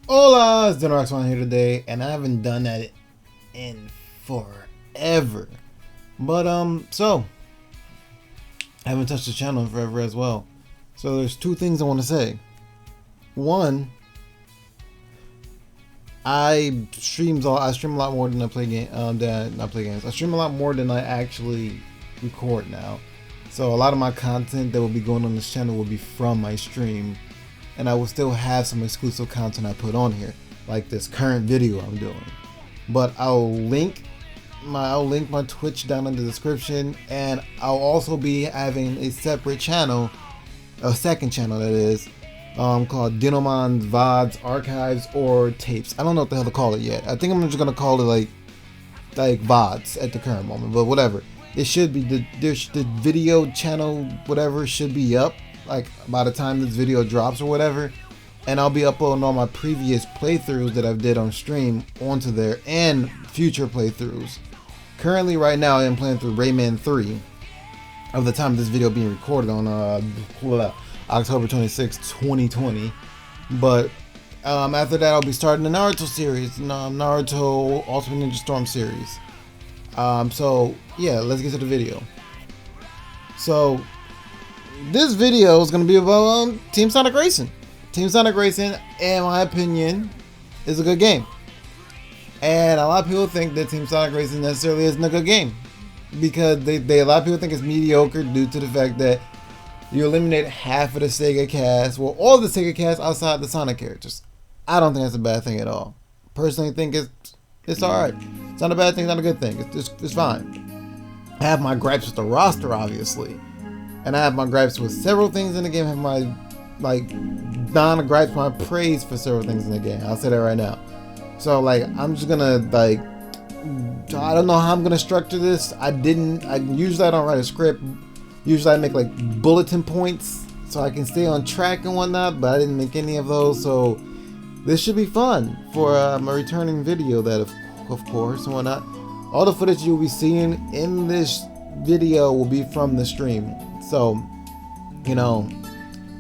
Hola, it's Denomon here today, and I haven't done that in forever. But so I haven't touched the channel in forever as well. So there's two things I want to say. One, I stream a lot more than I play game. Not play games. I stream a lot more than I actually record now. So a lot of my content that will be going on this channel will be from my stream, and I will still have some exclusive content I put on here, like this current video I'm doing. But I'll link my Twitch down in the description, and I'll also be having a separate channel, a second channel that is, called Denomon VoDs, Archives, or Tapes. I don't know what the hell to call it yet. I think I'm just gonna call it like VoDs at the current moment, but whatever. It should be the video channel, whatever, should be up like by the time this video drops or whatever, and I'll be uploading all my previous playthroughs that I've did on stream onto there and future playthroughs. Currently, right now, I am playing through Rayman 3 of the time this video being recorded on October 26, 2020. But after that, I'll be starting the Naruto series, Naruto Ultimate Ninja Storm series. So yeah, let's get to the video. So this video is going to be about Team Sonic Racing. Team Sonic Racing, in my opinion, is a good game. And a lot of people think that Team Sonic Racing necessarily isn't a good game, because a lot of people think it's mediocre due to the fact that you eliminate half of the Sega cast, well, all the Sega cast outside the Sonic characters. I don't think that's a bad thing at all. Personally, think it's alright. It's not a bad thing, it's not a good thing. It's fine. I have my gripes with the roster, obviously, and I have my gripes with several things in the game. I have my non-gripes, my praise for several things in the game. I'll say that right now. So I'm just gonna I don't know how I'm gonna structure this. Usually I don't write a script. Usually I make bulletin points so I can stay on track and whatnot, but I didn't make any of those. So this should be fun for my returning video, that of course and whatnot. All the footage you'll be seeing in this video will be from the stream. So, you know,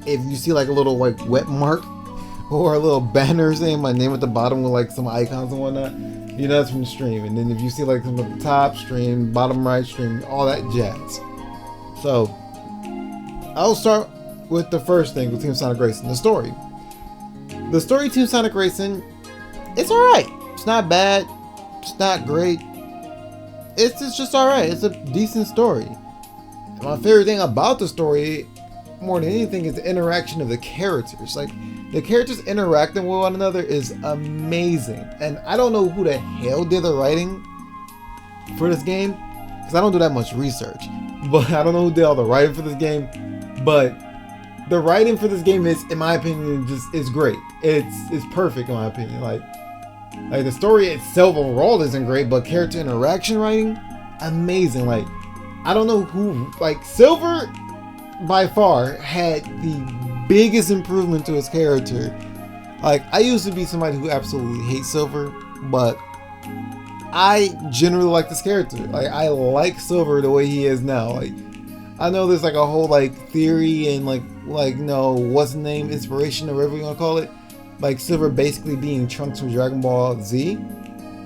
if you see a little wet mark or a little banner saying my name at the bottom with some icons and whatnot, you know that's from the stream. And then if you see some at the top, stream, bottom right, stream, all that jazz. So I'll start with the first thing with Team Sonic Racing, the story. The story of Team Sonic Racing, it's alright. It's not bad. It's not great. It's just alright. It's a decent story. My favorite thing about the story, more than anything, is the interaction of the characters. The characters interacting with one another is amazing. And I don't know who the hell did the writing for this game, because I don't do that much research. But I don't know who did all the writing for this game. But the writing for this game is, in my opinion, is great. It's perfect in my opinion. The story itself overall isn't great, but character interaction writing, amazing. I don't know who, Silver by far had the biggest improvement to his character. I used to be somebody who absolutely hates Silver, but I generally like this character. I like Silver the way he is now. I know there's a whole theory and what's the name, inspiration, or whatever you want to call it, Silver basically being Trunks from Dragon Ball Z.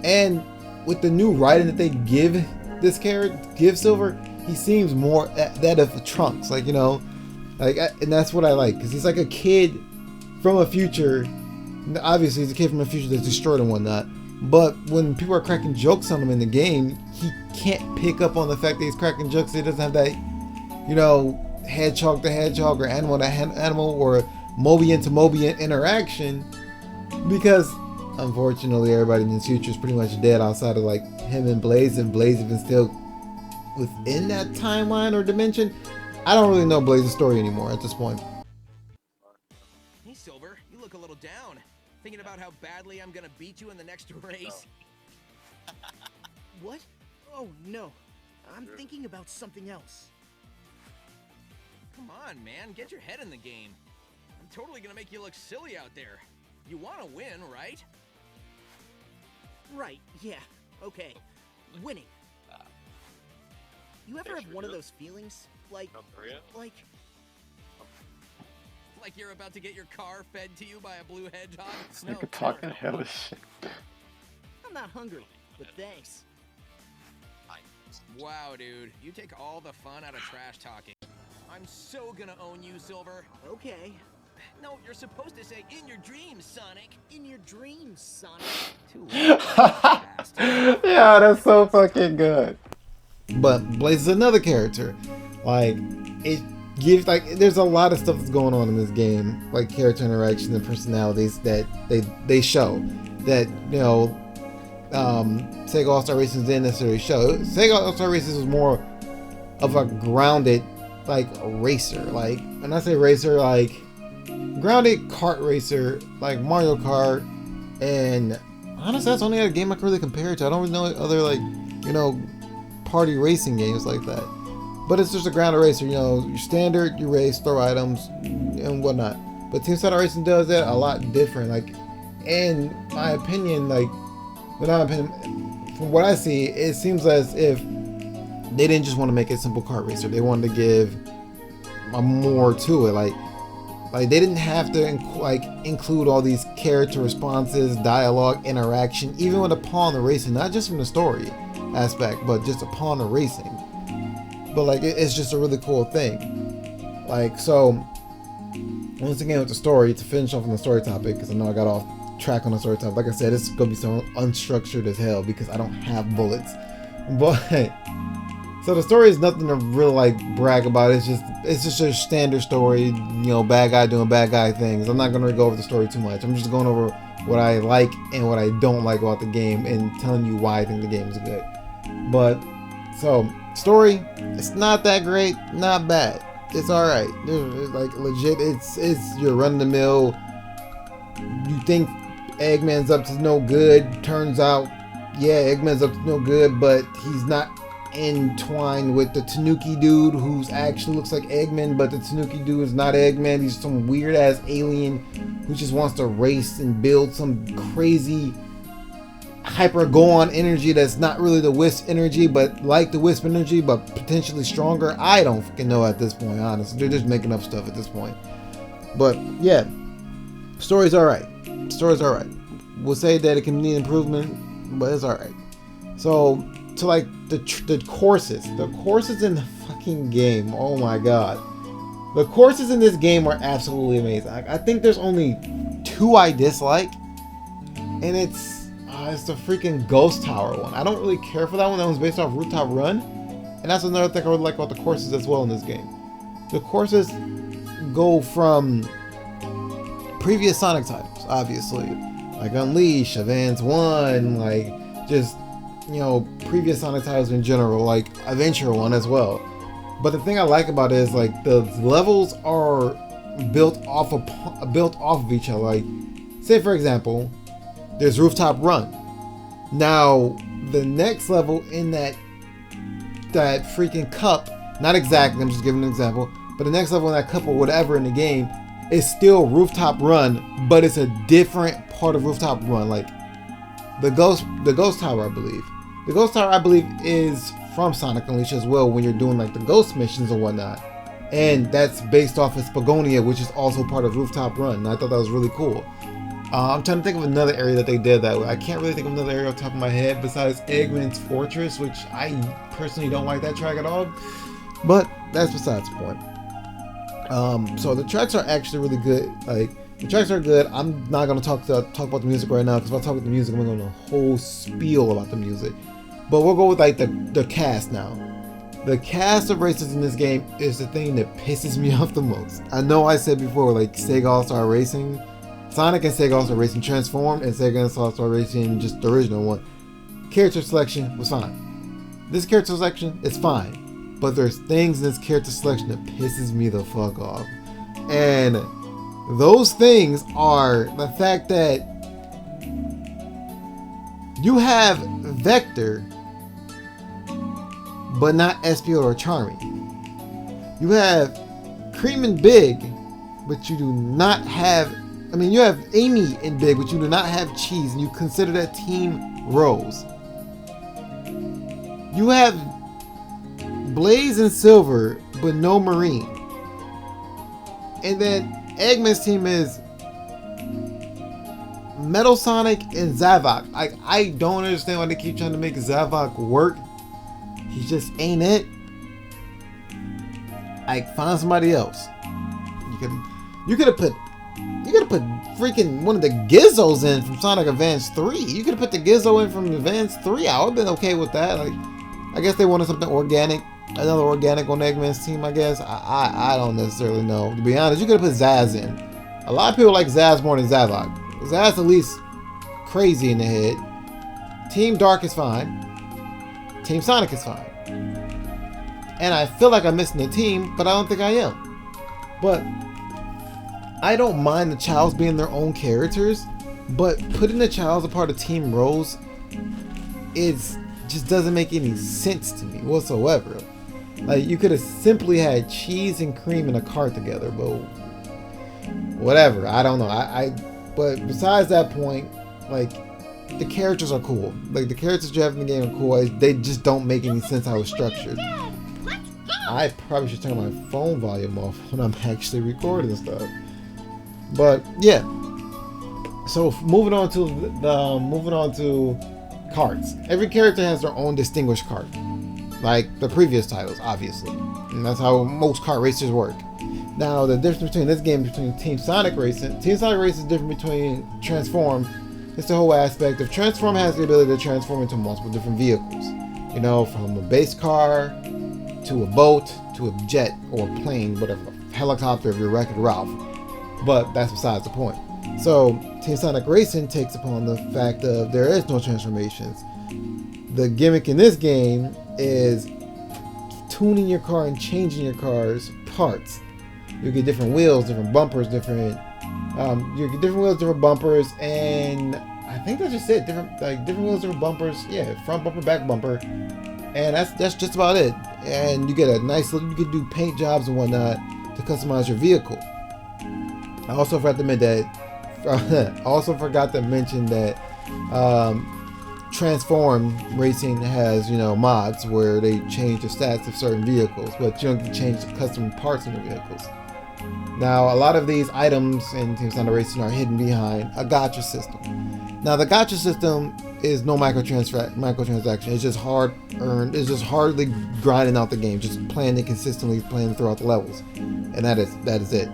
And with the new writing that they give this character, give Silver, he seems more that of Trunks, and that's what I like, because he's a kid from a future. Obviously, he's a kid from a future that's destroyed and whatnot. But when people are cracking jokes on him in the game, he can't pick up on the fact that he's cracking jokes. He doesn't have that, hedgehog to hedgehog or animal to animal or Mobian to Mobian interaction, because unfortunately everybody in his future is pretty much dead outside of him and Blaze even still within that timeline or dimension. I don't really know Blaze's story anymore at this point. Hey Silver, you look a little down. Thinking about how badly I'm gonna beat you in the next race? What? Oh no, I'm thinking about something else. Come on, man, get your head in the game. I'm totally gonna make you look silly out there. You wanna win, right? Right, yeah, okay. Winning. You ever have one of those feelings? Like you're about to get your car fed to you by a blue hedgehog? This No, nigga talking never. hella shit. I'm not hungry, but thanks. Wow, dude, you take all the fun out of trash talking. I'm so gonna own you, Silver. Okay. No, you're supposed to say in your dreams, Sonic. In your dreams, Sonic. Too late. Fast. Yeah, that's so fucking good. But Blaze is another character. Like, it gives, like, there's a lot of stuff that's going on in this game, like character interaction and personalities that they show that, you know, Sega All-Star Racing didn't necessarily show. Sega All-Star Racing was more of a grounded, like, racer. Like, when I say racer, like, grounded kart racer, like Mario Kart, and honestly, that's the only other game I can really compare it to. I don't really know other, like, you know, party racing games like that. But it's just a grounded racer, you know, your standard, you race, throw items, and whatnot. But Team Star Racing does that a lot different. Like, in my opinion, like, from what I see, it seems as if they didn't just want to make it a simple kart racer. They wanted to give more to it. Like they didn't have to include all these character responses, dialogue, interaction, even with upon the racing, not just from the story aspect, but just upon the racing. But like it's just a really cool thing. Like, so once again with the story, to finish off on the story topic, because I know I got off track on the story topic. Like I said, it's gonna be so unstructured as hell because I don't have bullets. But so the story is nothing to really like brag about. It's just a standard story, you know, bad guy doing bad guy things. I'm not gonna go over the story too much. I'm just going over what I like and what I don't like about the game and telling you why I think the game is good. But so story, it's not that great, not bad. It's alright. Like legit, it's your run of the mill. You think Eggman's up to no good. Turns out, yeah, Eggman's up to no good, but he's not entwined with the Tanuki dude who's actually looks like Eggman, but the Tanuki dude is not Eggman. He's some weird ass alien who just wants to race and build some crazy hyper Gohan energy that's not really the Wisp energy, but like the Wisp energy, but potentially stronger. I don't fucking know at this point, honestly. They're just making up stuff at this point. But yeah, story's alright. Story's alright. We'll say that it can need improvement, but it's alright. So, to like the courses in the fucking game, oh my god. The courses in this game are absolutely amazing. I think there's only 2 I dislike, and it's the freaking Ghost Tower one. I don't really care for that one. That one's based off Rooftop Run, and that's another thing I would like about the courses as well in this game. The courses go from previous Sonic titles, obviously, like Unleash, Advance 1, like just, you know, previous Sonic titles in general, like Adventure 1 as well. But the thing I like about it is like the levels are built off of each other. Like, say for example, there's Rooftop Run. Now the next level in that freaking cup, not exactly, I'm just giving an example, but the next level in that cup or whatever in the game is still Rooftop Run, but it's a different part of Rooftop Run. Like the Ghost Tower, I believe. The Ghost Tower, I believe, is from Sonic Unleashed as well when you're doing like the ghost missions and whatnot. And that's based off of Spagonia, which is also part of Rooftop Run. And I thought that was really cool. I'm trying to think of another area that they did that way. I can't really think of another area off the top of my head besides Eggman's Fortress, which I personally don't like that track at all. But that's besides the point. So the tracks are actually really good. Like, the tracks are good. I'm not gonna talk about the music right now, because if I talk about the music, I'm gonna go on a whole spiel about the music. But we'll go with like the cast now. The cast of racers in this game is the thing that pisses me off the most. I know I said before, like Sega All-Star Racing, Sonic and Sega All-Star Racing Transformed, and Sega All-Star Racing, just the original one. Character selection was fine. This character selection is fine, but there's things in this character selection that pisses me the fuck off. And those things are the fact that you have Vector, but not Espio or Charmy. You have Cream and Big, but you do not have, you have Amy and Big, but you do not have Cheese, and you consider that Team Rose. You have Blaze and Silver, but no Marine. And then Eggman's team is Metal Sonic and Zavok. I don't understand why they keep trying to make Zavok work. He just ain't it. Like, find somebody else. You could have put freaking one of the Gizzos in from Sonic Advance 3. You could have put the Gizzo in from Advance 3. I would have been okay with that. Like, I guess they wanted something organic, another organic on Eggman's team. I guess I don't necessarily know. To be honest, you could have put Zaz in. A lot of people like Zaz more than Zavok. Zaz at least crazy in the head. Team Dark is fine. Team Sonic is fine. And I feel like I'm missing a team, but I don't think I am. But I don't mind the Childs being their own characters, but putting the Childs a part of Team Rose just doesn't make any sense to me whatsoever. Like, you could have simply had cheese and cream in a cart together, but whatever. I don't know. But besides that point, like, the characters are cool. Like, the characters you have in the game are cool. They just don't make any sense how it's structured. I probably should turn my phone volume off when I'm actually recording stuff. But yeah. So moving on to cards. Every character has their own distinguished card, like the previous titles, obviously, and that's how most kart racers work. Now, the difference between this game between Team Sonic Racing is different between Transform. It's the whole aspect of Transform has the ability to transform into multiple different vehicles. You know, from a base car to a boat to a jet or a plane, whatever, a helicopter if you're Wreck-It Ralph. But that's besides the point. So Team Sonic Racing takes upon the fact of there is no transformations. The gimmick in this game is tuning your car and changing your car's parts. You get different wheels, different bumpers, you get different wheels, different bumpers, and I think that's just it. Different wheels, different bumpers. Yeah, front bumper, back bumper, and that's just about it. And you get a nice little. You can do paint jobs and whatnot to customize your vehicle. I also forgot to mention that Transform Racing has, mods where they change the stats of certain vehicles, but you don't get to change the custom parts in the vehicles. Now, a lot of these items in Team Sonic Racing are hidden behind a gacha system. Now, the gacha system is no microtransaction. It's just hard earned. It's just hardly grinding out the game, just playing it consistently, playing throughout the levels, and that is it.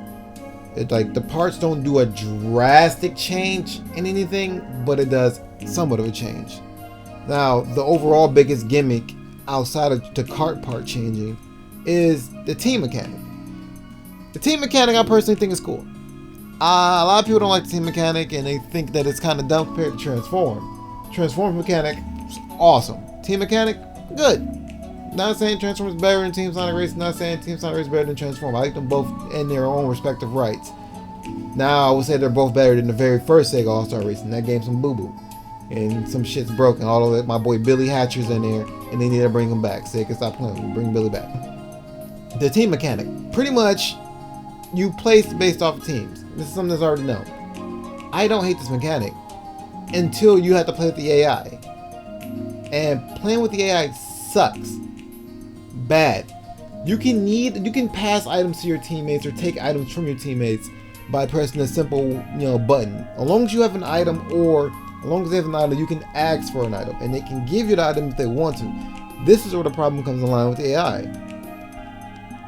It's like the parts don't do a drastic change in anything, but it does somewhat of a change. Now, the overall biggest gimmick outside of the kart part changing is the team mechanic. The team mechanic, I personally think is cool. A lot of people don't like the team mechanic, and they think that it's kind of dumb compared to Transform. Transform mechanic, awesome. Team mechanic, good. Not saying Transform is better than Team Sonic Racing. Not saying Team Sonic Racing is better than Transform. I like them both in their own respective rights. Now, I would say they're both better than the very first Sega All-Star Racing. That game's some boo-boo. And some shit's broken. All of it, my boy Billy Hatcher's in there, and they need to bring him back. Sega, stop playing. Bring Billy back. The team mechanic. Pretty much, you place based off of teams. This is something that's already known. I don't hate this mechanic until you have to play with the AI. And playing with the AI sucks. Bad. You can pass items to your teammates or take items from your teammates by pressing a simple, button. As long as you have an item, or as long as they have an item, you can ask for an item, and they can give you the item if they want to. This is where the problem comes in line with the AI.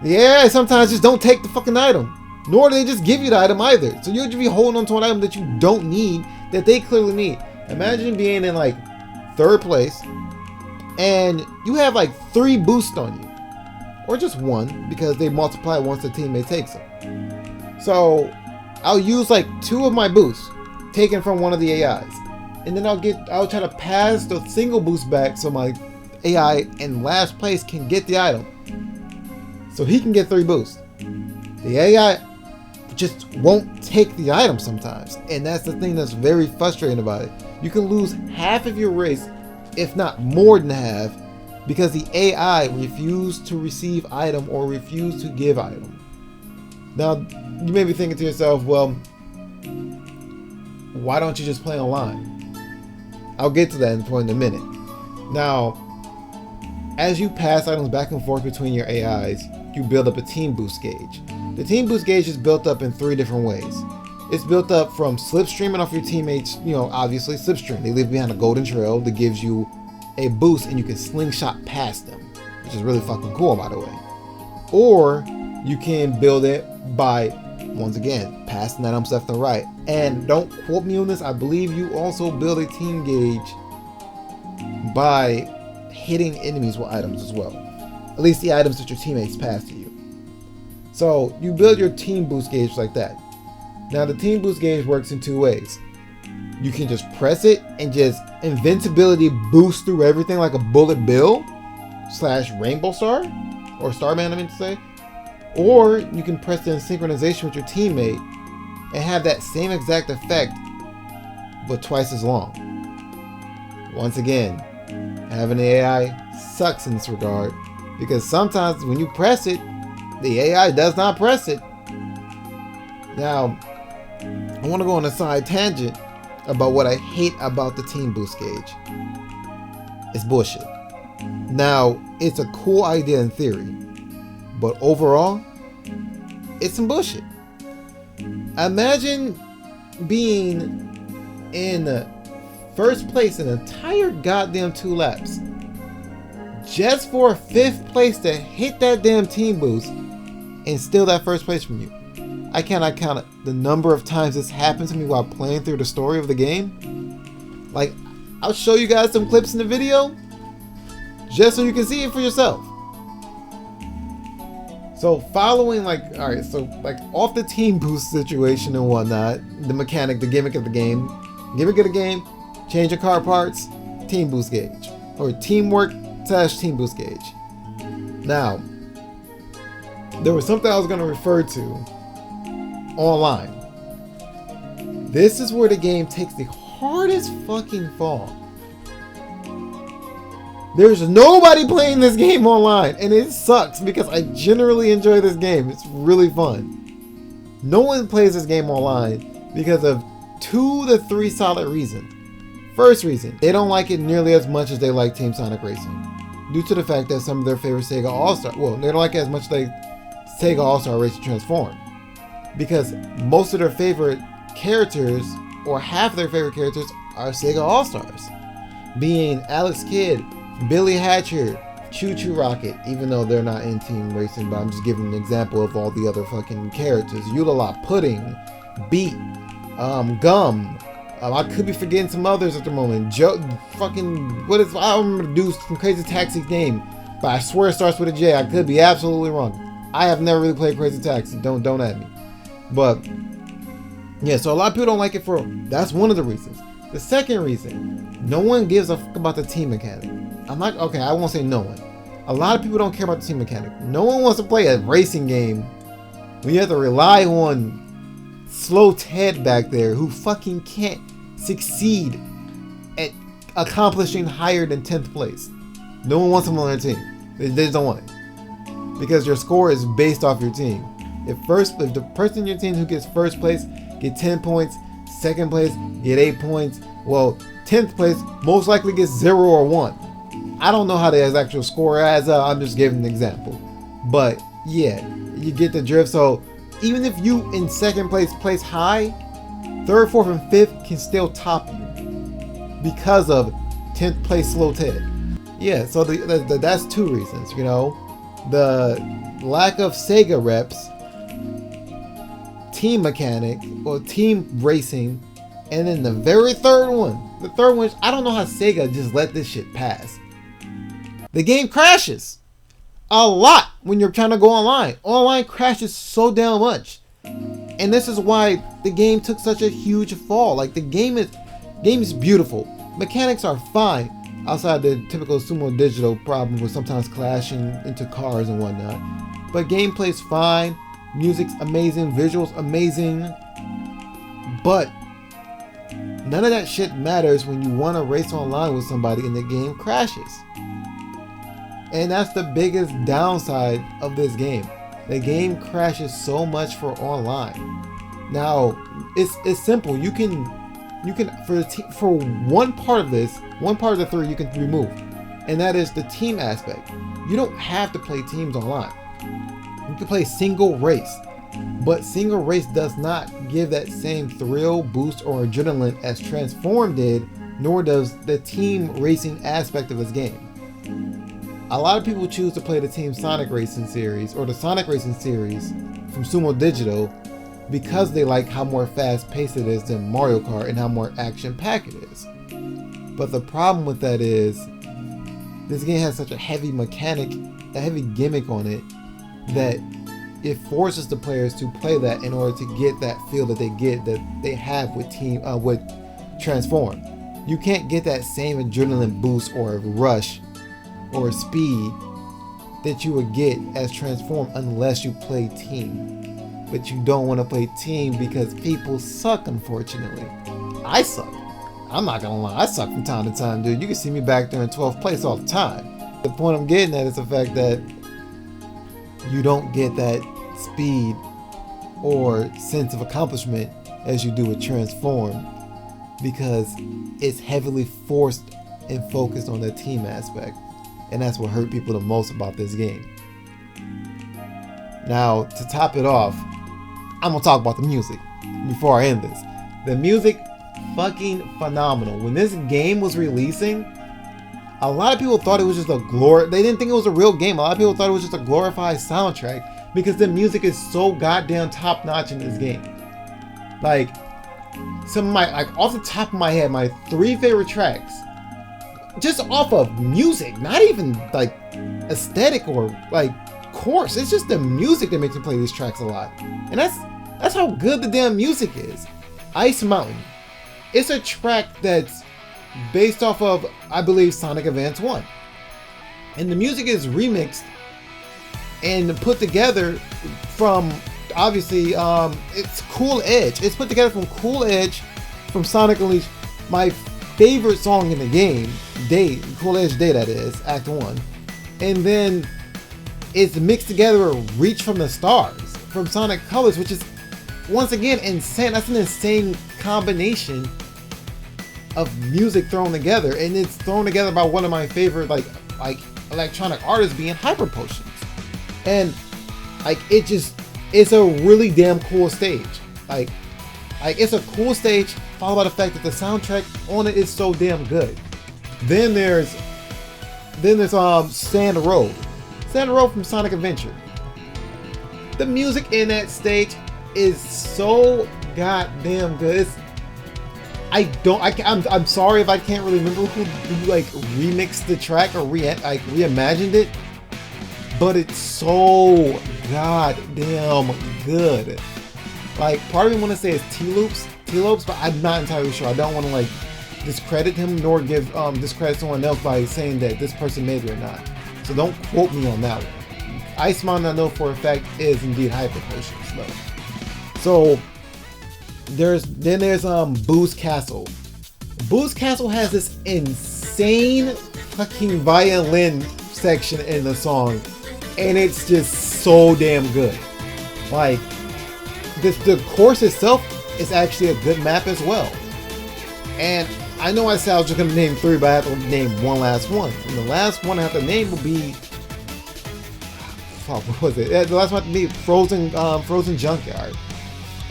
The AI sometimes just don't take the fucking item, nor do they just give you the item either. So you'll just be holding on to an item that you don't need, that they clearly need. Imagine being in like 3rd place, and you have like 3 boosts on you. Or just 1, because they multiply once the teammate takes them. So I'll use like 2 of my boosts taken from one of the AIs, and then I'll try to pass the single boost back so my AI in last place can get the item, so he can get 3 boosts. The AI just won't take the item sometimes, and that's the thing that's very frustrating about it. You can lose half of your race, if not more than half, because the AI refused to receive item or refused to give item. Now, you may be thinking to yourself, well, why don't you just play online? I'll get to that in a minute. Now, as you pass items back and forth between your AIs, you build up a team boost gauge. The team boost gauge is built up in 3 different ways. It's built up from slipstreaming off your teammates, obviously slipstream. They leave behind a golden trail that gives you a boost and you can slingshot past them, which is really fucking cool, by the way. Or you can build it by, once again, passing items left and right. And don't quote me on this, I believe you also build a team gauge by hitting enemies with items as well. At least the items that your teammates pass to you. So you build your team boost gauge like that. Now the team boost gauge works in 2 ways. You can just press it and just invincibility boost through everything like a Bullet Bill / Rainbow Star, or Starman I meant to say. Or you can press it in synchronization with your teammate and have that same exact effect but twice as long. Once again, having the AI sucks in this regard because sometimes when you press it, the AI does not press it. Now, I want to go on a side tangent about what I hate about the team boost gauge. It's bullshit. Now, it's a cool idea in theory, but overall, it's some bullshit. Imagine being in first place in an entire goddamn 2 laps just for 5th place to hit that damn team boost and steal that first place from you. I cannot count the number of times this happened to me while playing through the story of the game. Like, I'll show you guys some clips in the video just so you can see it for yourself. So following off the team boost situation and whatnot, the mechanic, the gimmick of the game, change your car parts, team boost gauge, or teamwork / team boost gauge. Now, there was something I was going to refer to online. This is where the game takes the hardest fucking fall. There's nobody playing this game online, and it sucks because I generally enjoy this game. It's really fun. No one plays this game online because of 2 to 3 solid reasons. First reason, they don't like it nearly as much as they like Team Sonic Racing, due to the fact that some of their favorite Sega All-Star, they don't like it as much as they Sega All-Star Racing Transform, because most of their favorite characters, or half of their favorite characters, are Sega All-Stars, being Alex Kidd, Billy Hatcher, Choo Choo Rocket, even though they're not in Team Racing, but I'm just giving an example of all the other fucking characters. Eula Pudding, Beat, Gum. I could be forgetting some others at the moment. I don't remember the dude's from Crazy Taxi's name, but I swear it starts with a J. I could be absolutely wrong. I have never really played Crazy Taxi. Don't at me. But yeah, so a lot of people don't like it that's one of the reasons. The second reason, no one gives a fuck about the team mechanic. I won't say no one. A lot of people don't care about the team mechanic. No one wants to play a racing game when you have to rely on slow Ted back there who fucking can't succeed at accomplishing higher than 10th place. No one wants him on their team. They just don't want it. Because your score is based off your team. If the person in your team who gets first place get 10 points, second place get 8 points, 10th place most likely gets 0 or 1. I don't know how the actual score adds up. I'm just giving an example. But yeah, you get the drift. So even if you in second place high, 3rd, 4th, and 5th can still top you because of 10th place slow Ted. Yeah, so that's 2 reasons, the lack of Sega reps, team mechanic or team racing, and then the very third one, I don't know how Sega just let this shit pass. The game crashes a lot when you're trying to go online. Online crashes so damn much. And this is why the game took such a huge fall. Like, the game is beautiful. Mechanics are fine outside the typical Sumo Digital problem with sometimes clashing into cars and whatnot. But gameplay's fine, music's amazing, visuals amazing. But none of that shit matters when you want to race online with somebody and the game crashes. And that's the biggest downside of this game. The game crashes so much for online. Now, it's simple. You can for one part of the 3 you can remove, and that is the team aspect. You don't have to play teams online. You can play single race. But single race does not give that same thrill, boost, or adrenaline as Transform did, nor does the team racing aspect of this game. A lot of people choose to play the Team Sonic Racing series or the Sonic Racing series from Sumo Digital because they like how more fast-paced it is than Mario Kart and how more action-packed it is. But the problem with that is this game has such a heavy mechanic, a heavy gimmick on it, that it forces the players to play that in order to get that feel that they have with Transform. You can't get that same adrenaline boost or rush or speed that you would get as Transform unless you play Team. But you don't want to play Team because people suck, unfortunately. I suck. I'm not gonna lie, I suck from time to time, dude. You can see me back there in 12th place all the time. The point I'm getting at is the fact that you don't get that speed or sense of accomplishment as you do with Transform because it's heavily forced and focused on the team aspect. And that's what hurt people the most about this game. Now, to top it off, I'm gonna talk about the music before I end this. The music, fucking phenomenal. When this game was releasing, a lot of people thought it was just they didn't think it was a real game. A lot of people thought it was just a glorified soundtrack because the music is so goddamn top notch in this game. Like, some of my, off the top of my head, my 3 favorite tracks, just off of music, not even like aesthetic or like course. It's just the music that makes me play these tracks a lot. And that's how good the damn music is. Ice Mountain. It's a track that's based off of, I believe, Sonic Advance 1. And the music is remixed and put together from, obviously, it's Cool Edge. It's put together from Cool Edge, from Sonic Unleashed, my favorite song in the game, Day, Cool Edge Day that is, Act 1. And then it's mixed together with Reach from the Stars from Sonic Colors, which is, once again, insane. That's an insane combination of music thrown together, and it's thrown together by one of my favorite like electronic artists, being Hyper Potions. And like it's a really damn cool stage. Like it's a cool stage, followed by the fact that the soundtrack on it is so damn good. Then there's Sand Road from Sonic Adventure. The music in that stage is so goddamn good. I'm sorry if I can't really remember who like remixed the track or reimagined it, but it's so goddamn good. Like, part of me want to say it's T-Loops, but I'm not entirely sure. I don't want to like discredit him nor give discredit someone else by saying that this person made it or not. So don't quote me on that one. Ice Mountain, I know for a fact, is indeed Hyper Potions though. So there's Boo's Castle. Boo's Castle has this insane fucking violin section in the song, and it's just so damn good. Like, the course itself is actually a good map as well. And I know I said I was just gonna name 3, but I have to name one last one. And the last one I have to name will be, what was it? The last one to be Frozen Junkyard.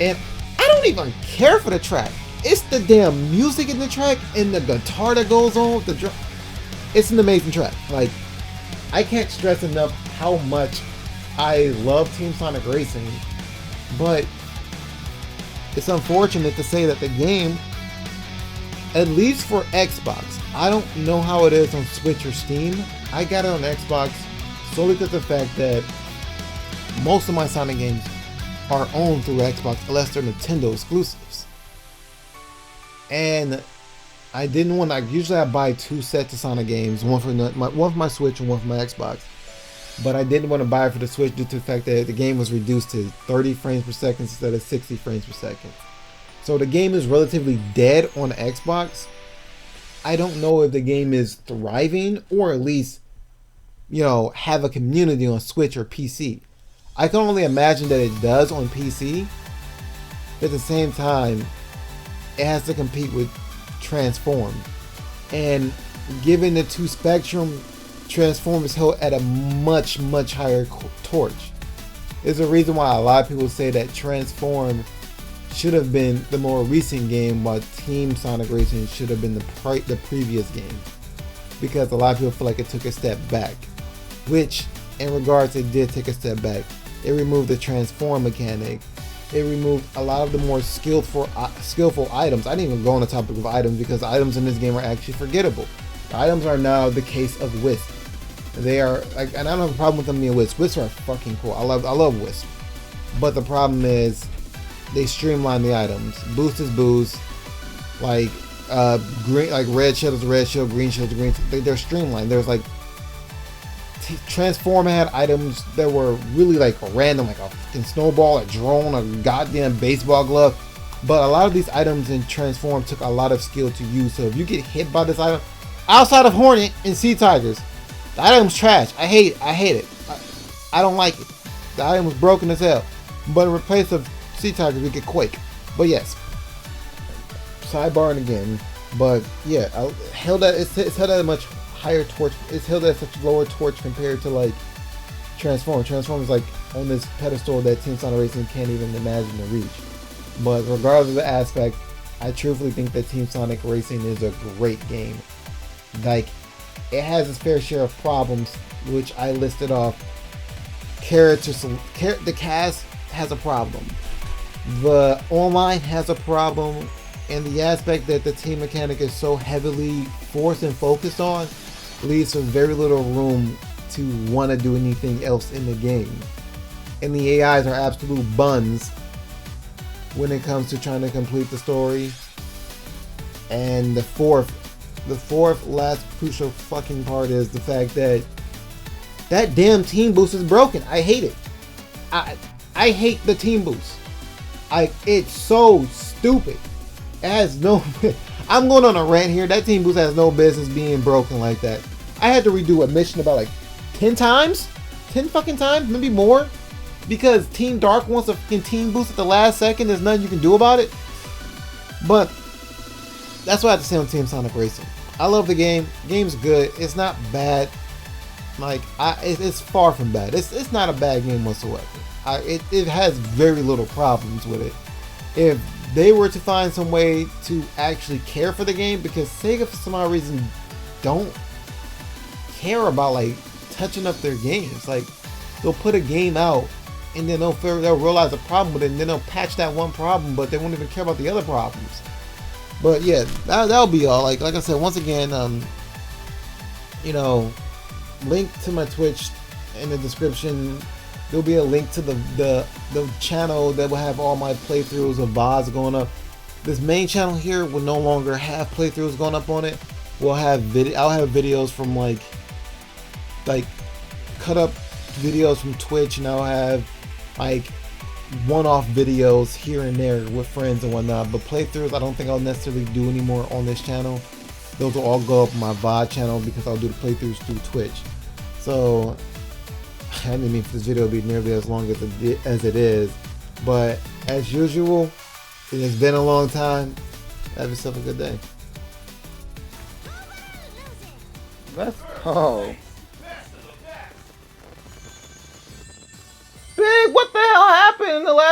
And I don't even care for the track. It's the damn music in the track and the guitar that goes on with the drum. It's an amazing track. Like, I can't stress enough how much I love Team Sonic Racing, but it's unfortunate to say that the game, at least for Xbox, I don't know how it is on Switch or Steam. I got it on Xbox solely because of the fact that most of my Sonic games are owned through Xbox unless they're Nintendo exclusives. And I didn't want to, usually I buy 2 sets of Sonic games, one for my Switch and one for my Xbox. But I didn't want to buy it for the Switch due to the fact that the game was reduced to 30 frames per second instead of 60 frames per second. So the game is relatively dead on Xbox. I don't know if the game is thriving or at least, have a community on Switch or PC. I can only imagine that it does on PC. But at the same time, it has to compete with Transform. And given the 2 Spectrum, Transform is held at a much, much higher torch. There's a reason why a lot of people say that Transform should have been the more recent game, while Team Sonic Racing should have been the previous game, because a lot of people feel like it took a step back, which in regards it did take a step back. It removed the transform mechanic. It removed a lot of the more skillful items. I didn't even go on the topic of items because items in this game are actually forgettable. Items are now the case of Wisp. They are like, and I don't have a problem with them being Wisp. Wisp are fucking cool. I love Wisp. But the problem is they streamline the items. Boost is boost. Like green, like red shield is red shield, green shield is green. They're streamlined. There's like Transform had items that were really like random, like a fucking snowball, a drone, a goddamn baseball glove. But a lot of these items in Transform took a lot of skill to use. So if you get hit by this item, outside of Hornet and Sea Tigers, the item's trash. I hate it. I don't like it. The item was broken as hell. But in place of Sea Tigers, we get Quake. But yes, sidebarring again. But yeah, it's held at a much higher torch. It's held at such lower torch compared to like Transform. Transform is like on this pedestal that Team Sonic Racing can't even imagine to reach. But regardless of the aspect, I truthfully think that Team Sonic Racing is a great game. Like, it has its fair share of problems, which I listed off. The cast has a problem. The online has a problem. And the aspect that the team mechanic is so heavily forced and focused on leaves for very little room to want to do anything else in the game. And the AIs are absolute buns when it comes to trying to complete the story. And the fourth last crucial fucking part is the fact that that damn team boost is broken. I hate it. I hate the team boost. It's so stupid. It has no. I'm going on a rant here. That team boost has no business being broken like that. I had to redo a mission about like 10 times, 10 fucking times, maybe more, because Team Dark wants a fucking team boost at the last second. There's nothing you can do about it. But that's what I have to say on Team Sonic Racing. I love the game. The game's good. It's not bad. Like it's far from bad. It's not a bad game whatsoever. It has very little problems with it. If they were to find some way to actually care for the game, because Sega for some odd reason don't care about like touching up their games. Like, they'll put a game out and then they'll realize a problem with it and then they'll patch that one problem, but they won't even care about the other problems. But yeah, that'll be all. Like I said, once again, link to my Twitch in the description. There'll be a link to the channel that will have all my playthroughs of VoDs going up. This main channel here will no longer have playthroughs going up on it. I'll have videos from like cut up videos from Twitch, and I'll have like one-off videos here and there with friends and whatnot. But playthroughs, I don't think I'll necessarily do anymore on this channel. Those will all go up on my VoD channel because I'll do the playthroughs through Twitch. So I didn't mean for this video to be nearly as long as it is, but as usual, it has been a long time. Have yourself a good day. Let's go. Big, what the hell happened in the last